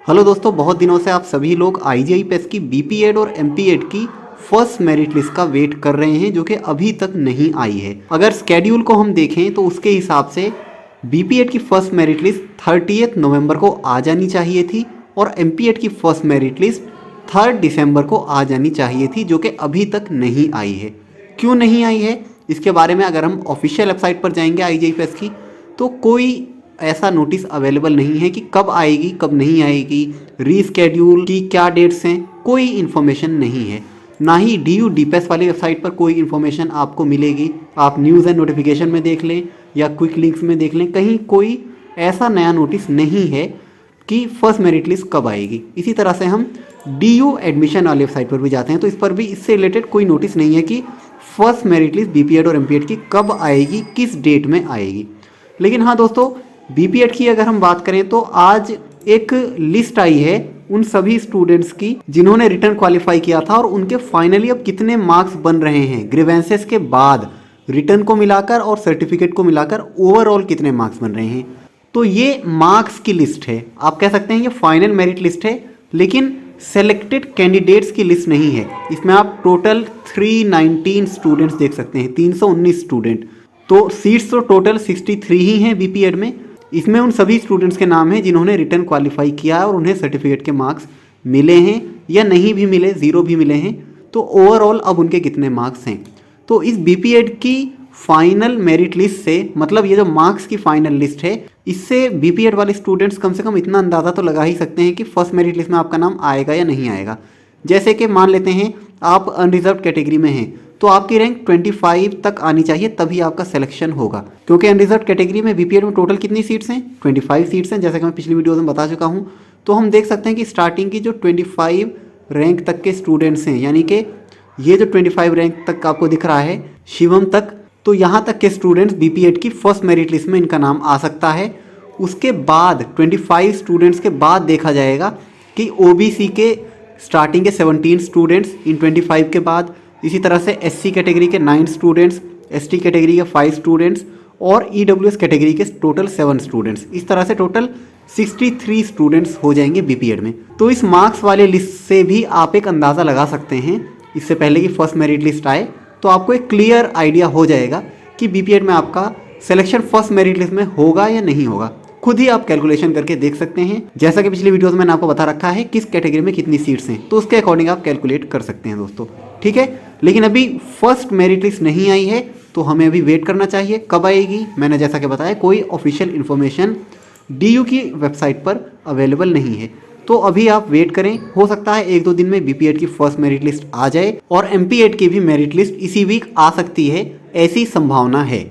Hello दोस्तों, बहुत दिनों से आप सभी लोग IGI-PES की BPED और MPED की फर्स्ट मेरिट लिस्ट का वेट कर रहे हैं जो कि अभी तक नहीं आई है। अगर स्केड्यूल को हम देखें तो उसके हिसाब से BPED की फर्स्ट मेरिट लिस्ट 30 नवंबर को आ जानी चाहिए थी और MPED की फर्स्ट मेरिट लिस्ट 3 दिसंबर को आ जानी चाहिए थी, जो कि अभी तक नहीं आई है। क्यों नहीं आई है, इसके बारे में अगर हम ऑफिशियल वेबसाइट पर जाएंगे IGI-PES की, तो कोई ऐसा नोटिस अवेलेबल नहीं है कि कब आएगी कब नहीं आएगी, रीस्केड्यूल की क्या डेट्स हैं, कोई इन्फॉर्मेशन नहीं है। ना ही DU DPES वाली वेबसाइट पर कोई इन्फॉर्मेशन आपको मिलेगी। आप न्यूज़ एंड नोटिफिकेशन में देख लें या क्विक लिंक्स में देख लें, कहीं कोई ऐसा नया नोटिस नहीं है कि फर्स्ट मेरिट लिस्ट कब आएगी। इसी तरह से हम DU एडमिशन वाली वेबसाइट पर भी जाते हैं तो इस पर भी इससे रिलेटेड कोई नोटिस नहीं है कि फर्स्ट मेरिट लिस्ट BPED और MPED की कब आएगी, किस डेट में आएगी। लेकिन हाँ दोस्तों, BPED की अगर हम बात करें तो आज एक लिस्ट आई है उन सभी स्टूडेंट्स की जिन्होंने रिटर्न क्वालिफाई किया था और उनके फाइनली अब कितने मार्क्स बन रहे हैं ग्रीवेंसेस के बाद, रिटर्न को मिलाकर और सर्टिफिकेट को मिलाकर ओवरऑल कितने मार्क्स बन रहे हैं। तो ये मार्क्स की लिस्ट है, आप कह सकते हैं ये फाइनल मेरिट लिस्ट है, लेकिन सेलेक्टेड कैंडिडेट्स की लिस्ट नहीं है। इसमें आप टोटल 319 स्टूडेंट्स देख सकते हैं, 319 स्टूडेंट। तो सीट्स तो टोटल 63 ही हैं BPED में। इसमें उन सभी स्टूडेंट्स के नाम हैं जिन्होंने रिटर्न क्वालिफाई किया है और उन्हें सर्टिफिकेट के मार्क्स मिले हैं या नहीं भी मिले, ज़ीरो भी मिले हैं, तो ओवरऑल अब उनके कितने मार्क्स हैं। तो इस BPED की फाइनल मेरिट लिस्ट से, मतलब ये जो मार्क्स की फाइनल लिस्ट है, इससे BPED वाले स्टूडेंट्स कम से कम इतना अंदाज़ा तो लगा ही सकते हैं कि फर्स्ट मेरिट लिस्ट में आपका नाम आएगा या नहीं आएगा। जैसे कि मान लेते हैं आप अनरिजर्व कैटेगरी में हैं तो आपकी रैंक 25 तक आनी चाहिए, तभी आपका सिलेक्शन होगा। क्योंकि अनरिजर्व कैटेगरी में BPED में टोटल कितनी सीट्स हैं, 25 सीट्स हैं, जैसा कि मैं पिछली वीडियो में बता चुका हूँ। तो हम देख सकते हैं कि स्टार्टिंग की जो 25 रैंक तक के स्टूडेंट्स हैं, यानी कि ये जो 25 रैंक तक आपको दिख रहा है शिवम तक, तो यहाँ तक के स्टूडेंट्स BPED की फर्स्ट मेरिट लिस्ट में इनका नाम आ सकता है। उसके बाद 25 स्टूडेंट्स के बाद देखा जाएगा कि OBC के स्टार्टिंग के 17 स्टूडेंट्स इन 25 के बाद, इसी तरह से SC कैटेगरी के 9 स्टूडेंट्स, ST कैटेगरी के 5 स्टूडेंट्स और EWS कैटेगरी के टोटल 7 स्टूडेंट्स। इस तरह से टोटल 63 स्टूडेंट्स हो जाएंगे BPED में। तो इस मार्क्स वाले लिस्ट से भी आप एक अंदाज़ा लगा सकते हैं, इससे पहले कि फर्स्ट मेरिट लिस्ट आए तो आपको एक क्लियर आइडिया हो जाएगा कि BPED में आपका सिलेक्शन फर्स्ट मेरिट लिस्ट में होगा या नहीं होगा। खुद ही आप कैलकुलेशन करके देख सकते हैं, जैसा कि पिछली वीडियोस में मैंने आपको बता रखा है किस कैटेगरी में कितनी सीट्स हैं, तो उसके अकॉर्डिंग आप कैलकुलेट कर सकते हैं दोस्तों, ठीक है। लेकिन अभी फर्स्ट मेरिट लिस्ट नहीं आई है तो हमें अभी वेट करना चाहिए। कब आएगी, मैंने जैसा कि बताया कोई ऑफिशियल इन्फॉर्मेशन DU की वेबसाइट पर अवेलेबल नहीं है, तो अभी आप वेट करें। हो सकता है 1-2 दिन में BPED की फर्स्ट मेरिट लिस्ट आ जाए और MPED की भी मेरिट लिस्ट इसी वीक आ सकती है, ऐसी संभावना है।